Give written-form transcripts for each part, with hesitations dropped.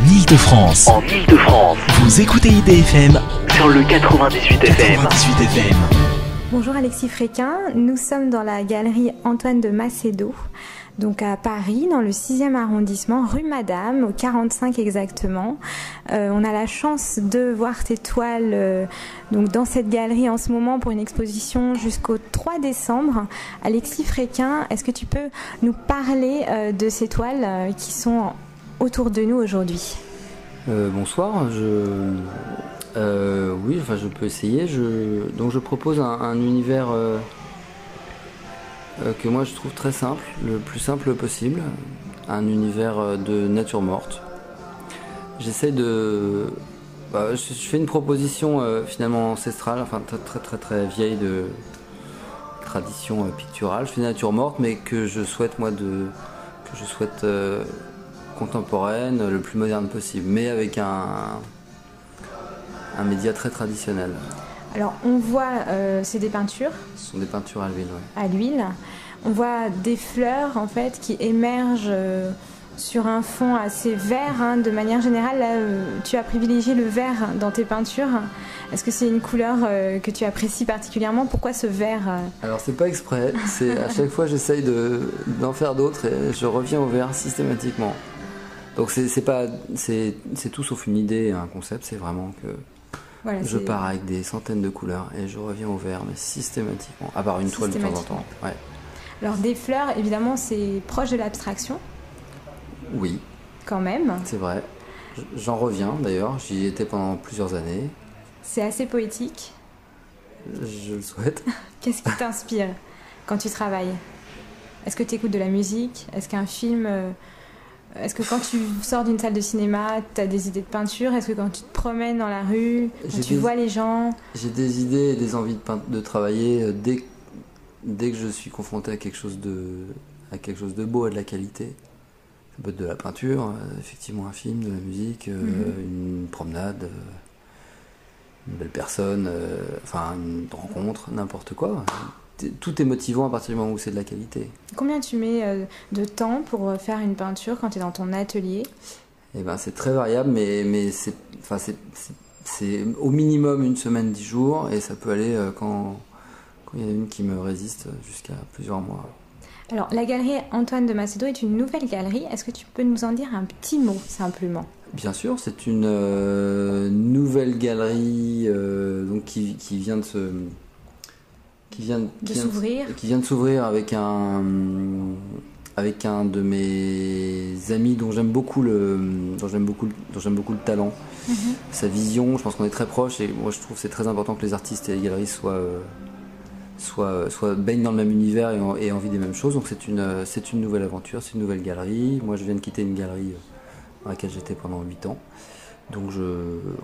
Île-de-France. Vous écoutez IDFM sur le 98 FM. Bonjour Alexis Fréquin, nous sommes dans la galerie Antoine de Macedo, donc à Paris, dans le 6e arrondissement, rue Madame, au 45 exactement. On a la chance de voir tes toiles donc dans cette galerie en ce moment pour une exposition jusqu'au 3 décembre. Alexis Fréquin, est-ce que tu peux nous parler de ces toiles qui sont autour de nous aujourd'hui? Bonsoir, oui, enfin je peux essayer. Donc je propose un univers que moi je trouve très simple, le plus simple possible, un univers de nature morte. J'essaie de... je fais une proposition finalement ancestrale, enfin très vieille de tradition picturale. Je fais une nature morte, mais que je souhaite contemporaine, le plus moderne possible, mais avec un média très traditionnel. Alors on voit, c'est des peintures. Ce sont des peintures à l'huile, oui. À l'huile. On voit des fleurs en fait qui émergent sur un fond assez vert. Hein. De manière générale, là, tu as privilégié le vert dans tes peintures. Est-ce que c'est une couleur que tu apprécies particulièrement? Pourquoi ce vert? Alors c'est pas exprès. C'est à chaque fois j'essaye d'en faire d'autres et je reviens au vert systématiquement. Donc c'est tout sauf une idée, un concept. C'est vraiment que voilà, je pars avec des centaines de couleurs et je reviens au vert, mais systématiquement, à part une toile de temps en temps. Ouais. Alors des fleurs, évidemment, c'est proche de l'abstraction. Oui. Quand même. C'est vrai. J'en reviens d'ailleurs, j'y étais pendant plusieurs années. C'est assez poétique. Je le souhaite. Qu'est-ce qui t'inspire quand tu travailles? Est-ce que tu écoutes de la musique? Est-ce qu'un film... Est-ce que quand tu sors d'une salle de cinéma, tu as des idées de peinture? Est-ce que quand tu te promènes dans la rue, quand tu vois les gens... J'ai des idées et des envies de travailler dès que je suis confronté à quelque chose de beau et de la qualité. Ça peut être de la peinture, effectivement un film, de la musique, une promenade, une belle personne, une rencontre, n'importe quoi. Tout est motivant à partir du moment où c'est de la qualité. Combien tu mets de temps pour faire une peinture quand tu es dans ton atelier? Eh ben, c'est très variable, mais c'est au minimum une semaine, 10 jours, et ça peut aller quand il y en a une qui me résiste jusqu'à plusieurs mois. Alors, la galerie Antoine de Macedo est une nouvelle galerie. Est-ce que tu peux nous en dire un petit mot, simplement? Bien sûr, c'est une nouvelle galerie donc qui vient de se... Qui vient de s'ouvrir avec un de mes amis dont j'aime beaucoup le talent, sa vision. Je pense qu'on est très proches et moi je trouve que c'est très important que les artistes et les galeries baignent dans le même univers et envie des mêmes choses. Donc c'est une nouvelle aventure, c'est une nouvelle galerie. Moi je viens de quitter une galerie dans laquelle j'étais pendant 8 ans. Donc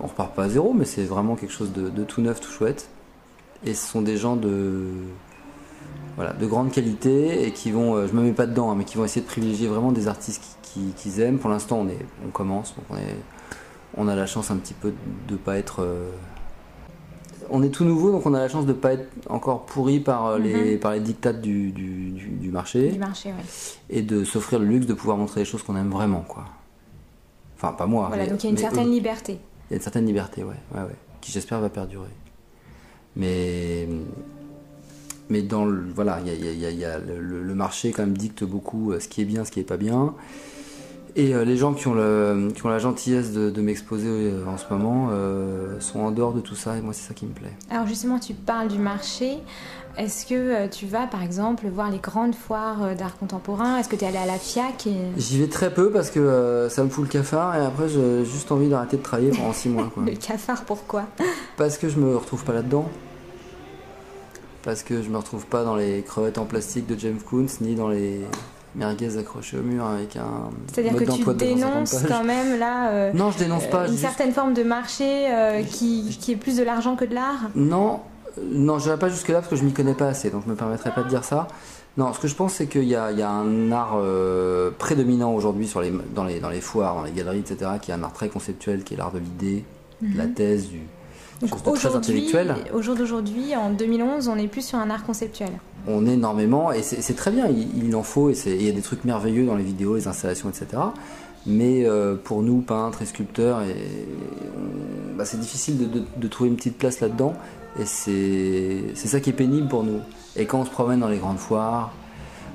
on repart pas à zéro, mais c'est vraiment quelque chose de tout neuf, tout chouette. Et ce sont des gens de grande qualité et qui vont, je me mets pas dedans, mais qui vont essayer de privilégier vraiment des artistes qu'ils aiment. Pour l'instant, on commence, donc on a la chance un petit peu de pas être... on est tout nouveau, donc on a la chance de pas être encore pourri par les dictats du marché. Du marché, oui. Et de s'offrir le luxe de pouvoir montrer les choses qu'on aime vraiment, quoi. Enfin, pas moi. Voilà, donc il y a une certaine liberté. Il y a une certaine liberté, ouais, qui j'espère va perdurer. Mais dans le le marché quand même dicte beaucoup ce qui est bien, ce qui est pas bien. Et les gens qui ont la gentillesse de m'exposer en ce moment sont en dehors de tout ça et moi c'est ça qui me plaît. Alors justement tu parles du marché. Est-ce que tu vas par exemple voir les grandes foires d'art contemporain? Est-ce que tu es allé à la FIAC J'y vais très peu parce que ça me fout le cafard et après j'ai juste envie d'arrêter de travailler pendant 6 mois. Quoi. Le cafard, pourquoi? Parce que je me retrouve pas là-dedans. Parce que je me retrouve pas dans les crevettes en plastique de James Coons ni dans les merguez accrochées au mur avec un... C'est-à-dire que tu dénonces quand même là non, je dénonce pas, une certaine forme de marché qui est plus de l'argent que de l'art? Non, je n'irai pas jusque-là parce que je m'y connais pas assez, donc je me permettrai pas de dire ça. Non, ce que je pense, c'est qu'il y a un art prédominant aujourd'hui dans les foires, dans les galeries, etc., qui est un art très conceptuel, qui est l'art de l'idée, de la thèse, donc très intellectuel. Au jour d'aujourd'hui, en 2011, on est plus sur un art conceptuel. On est énormément, et c'est très bien, il en faut, et il y a des trucs merveilleux dans les vidéos, les installations, etc. Mais pour nous, peintres et sculpteurs, c'est difficile de trouver une petite place là-dedans. Et c'est ça qui est pénible pour nous. Et quand on se promène dans les grandes foires,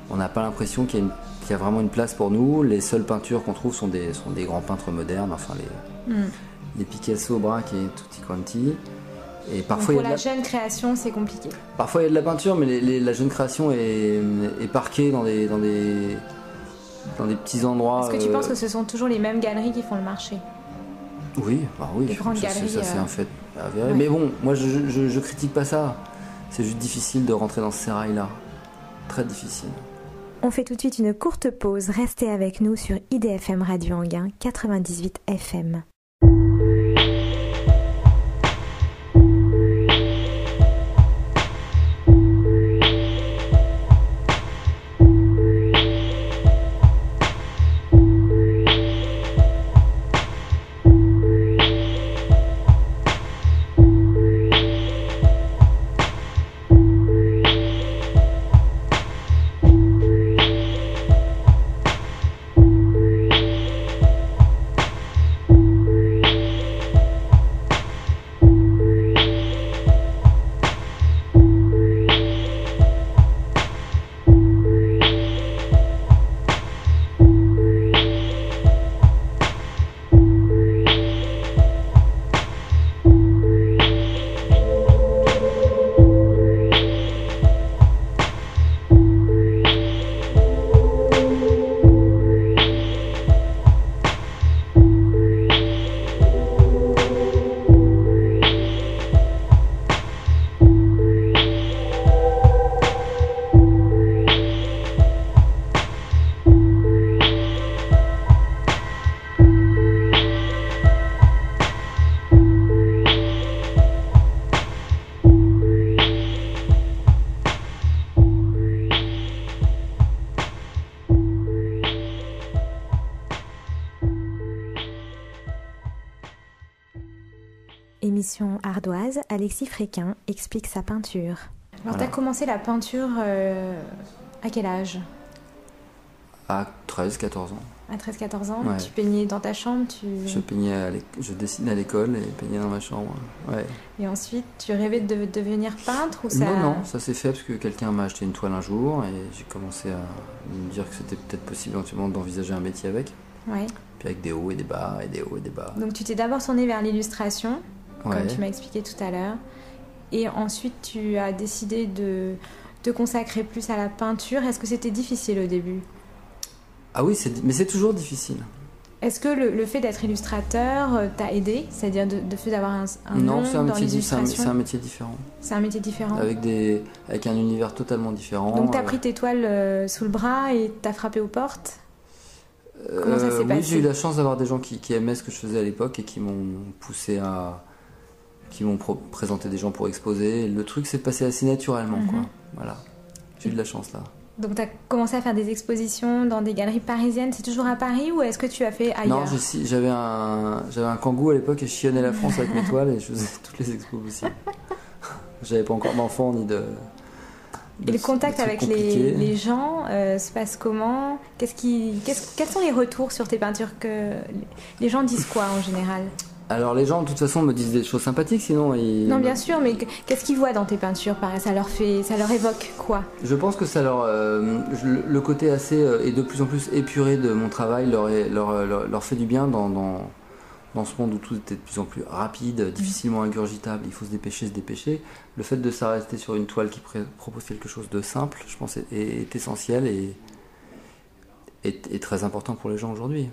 on n'a pas l'impression qu'il y a vraiment une place pour nous. Les seules peintures qu'on trouve sont des grands peintres modernes, enfin les Picasso, Braque et tutti quanti. Et parfois, donc pour la jeune création, c'est compliqué. Parfois il y a de la peinture, mais la jeune création est parquée dans des petits endroits. Est-ce que tu penses que ce sont toujours les mêmes galeries qui font le marché ? Oui, les grandes galeries. Ça c'est un fait avéré. Ouais. Mais bon, moi je critique pas ça. C'est juste difficile de rentrer dans ce sérail-là. Très difficile. On fait tout de suite une courte pause. Restez avec nous sur IDFM Radio Anguin 98 FM. Émission ardoise, Alexis Fréquin explique sa peinture. Alors, voilà. Tu as commencé la peinture à quel âge ? À 13-14 ans. À 13-14 ans, ouais. Tu peignais dans ta chambre Je dessinais à l'école et peignais dans ma chambre. Ouais. Et ensuite, tu rêvais de devenir peintre ou ça... Non, ça s'est fait parce que quelqu'un m'a acheté une toile un jour et j'ai commencé à me dire que c'était peut-être possible éventuellement d'envisager un métier avec. Ouais. Puis avec des hauts et des bas et des hauts et des bas. Donc tu t'es d'abord tourné vers l'illustration, ouais. Comme tu m'as expliqué tout à l'heure. Et ensuite, tu as décidé de te consacrer plus à la peinture. Est-ce que c'était difficile au début ? Ah oui, mais c'est toujours difficile. Est-ce que le fait d'être illustrateur t'a aidé ? C'est-à-dire de fait d'avoir un nom dans l'illustration ? C'est un métier différent. C'est un métier différent. Avec un univers totalement différent. Donc t'as pris tes toiles sous le bras et t'as frappé aux portes ? Comment ça s'est passé ? Oui, j'ai eu la chance d'avoir des gens qui aimaient ce que je faisais à l'époque et qui m'ont poussé à... qui m'ont présenté des gens pour exposer. Et le truc s'est passé assez naturellement, quoi. Voilà. J'ai eu de la chance, là. Donc tu as commencé à faire des expositions dans des galeries parisiennes. C'est toujours à Paris ou est-ce que tu as fait ailleurs ? Non, j'avais un kangou à l'époque et je sillonnais la France avec mes toiles et je faisais toutes les expos possibles. J'avais pas encore d'enfants ni de... Et le contact avec les gens se passe comment ? Quels sont les retours sur tes peintures ? Les gens disent quoi en général ? Alors les gens de toute façon me disent des choses sympathiques, sinon Non, bien sûr, mais qu'est-ce qu'ils voient dans tes peintures ? Ça leur évoque quoi ? Je pense que ça le côté assez et de plus en plus épuré de mon travail leur fait du bien dans ce monde où tout est de plus en plus rapide, difficilement ingurgitable, il faut se dépêcher. Le fait de s'arrêter sur une toile qui propose quelque chose de simple, je pense, est essentiel et est très important pour les gens aujourd'hui.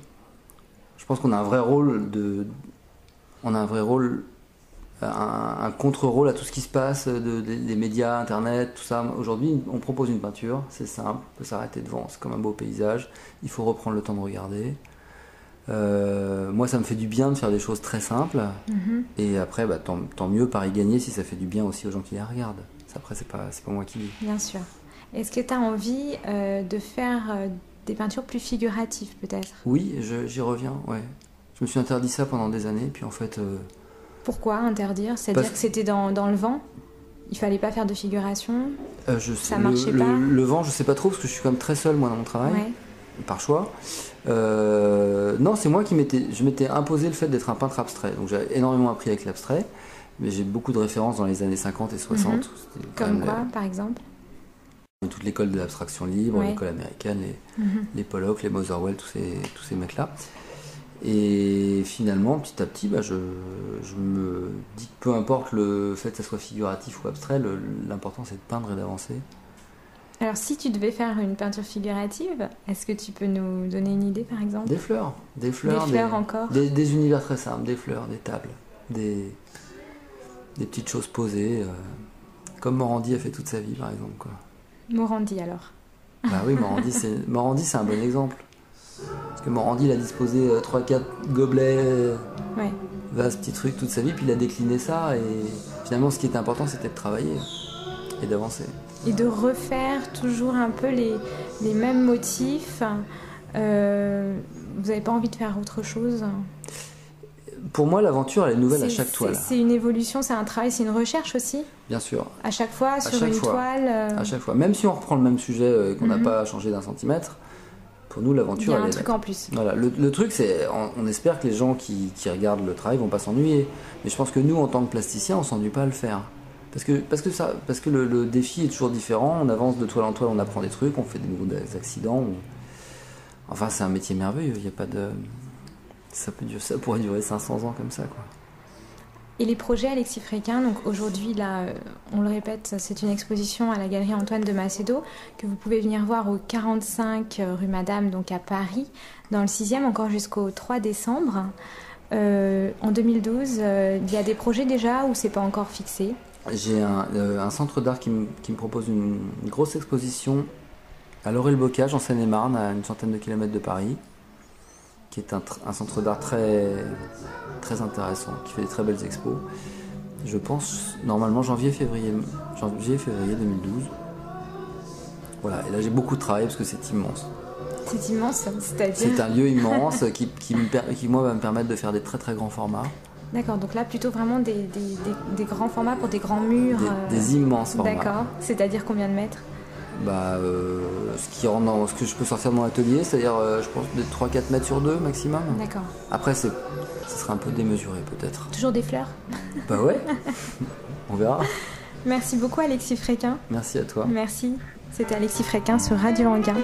Je pense qu'on a un vrai rôle un contre-rôle à tout ce qui se passe, des médias, internet, tout ça. Aujourd'hui, on propose une peinture, c'est simple, on peut s'arrêter devant, c'est comme un beau paysage, il faut reprendre le temps de regarder. Moi, ça me fait du bien de faire des choses très simples, et après, tant mieux par y gagner si ça fait du bien aussi aux gens qui les regardent. Après, c'est pas moi qui dis. Bien sûr. Est-ce que tu as envie de faire des peintures plus figuratives, peut-être ? Oui, j'y reviens, ouais. Je me suis interdit ça pendant des années, puis en fait... Pourquoi interdire ? C'est-à-dire que c'était dans le vent ? Il fallait pas faire de figuration ? Ça marchait pas ? Le vent, je sais pas trop, parce que je suis quand même très seul, moi, dans mon travail. Ouais. par choix. Non, c'est moi je m'étais imposé le fait d'être un peintre abstrait. Donc j'ai énormément appris avec l'abstrait, mais j'ai beaucoup de références dans les années 50 et 60. Comme quoi, par exemple? Toute l'école de l'abstraction libre, l'école américaine, les Pollock, les Motherwell, tous ces mecs-là. Et finalement, petit à petit, je me dis que peu importe le fait que ça soit figuratif ou abstrait, l'important c'est de peindre et d'avancer. Alors si tu devais faire une peinture figurative, est-ce que tu peux nous donner une idée par exemple? Des fleurs. Des fleurs encore. Des univers très simples, des fleurs, des tables, des petites choses posées, comme Morandi a fait toute sa vie par exemple, quoi. Morandi alors. Bah oui, Morandi c'est un bon exemple. Parce que Morandi il a disposé 3-4 gobelets, vases, petits trucs toute sa vie, puis il a décliné ça, et finalement ce qui était important c'était de travailler et d'avancer. Et de refaire toujours un peu les mêmes motifs. Vous n'avez pas envie de faire autre chose? Pour moi, l'aventure, elle est nouvelle à chaque toile. C'est une évolution, c'est un travail, c'est une recherche aussi? Bien sûr. À chaque fois, sur une toile À chaque fois. Même si on reprend le même sujet, qu'on n'a pas changé d'1 centimètre, pour nous, l'aventure... Il y a un truc en plus. Voilà. Le truc, c'est... On espère que les gens qui regardent le travail vont pas s'ennuyer. Mais je pense que nous, en tant que plasticiens, on s'ennuie pas à le faire. Parce que le défi est toujours différent. On avance de toile en toile, on apprend des trucs, on fait des nouveaux accidents. Enfin, c'est un métier merveilleux. Il n'y a pas de... Ça pourrait durer 500 ans comme ça, quoi. Et les projets Alexis Fréquin, donc aujourd'hui, là, on le répète, c'est une exposition à la galerie Antoine de Macedo que vous pouvez venir voir au 45 rue Madame, donc à Paris, dans le 6e, encore jusqu'au 3 décembre. En 2012, il y a des projets déjà ou c'est pas encore fixé? J'ai un centre d'art qui me propose une grosse exposition à Laurel-Bocage, en Seine-et-Marne, à une centaine de kilomètres de Paris, qui est un centre d'art très, très intéressant, qui fait des très belles expos. Je pense, normalement, janvier-février 2012. Voilà, et là j'ai beaucoup de travail parce que c'est immense. C'est immense, c'est-à-dire? C'est un lieu immense qui moi, va me permettre de faire des très très grands formats. D'accord, donc là plutôt vraiment des grands formats pour des grands murs. Des immenses formats. D'accord, c'est-à-dire combien de mètres? Ce que je peux sortir de mon atelier, c'est-à-dire je pense de 3-4 mètres sur 2 maximum. D'accord. Après ce serait un peu démesuré peut-être. Toujours des fleurs? Bah ouais, on verra. Merci beaucoup Alexis Fréquin. Merci à toi. Merci, c'était Alexis Fréquin sur Radio Anguin.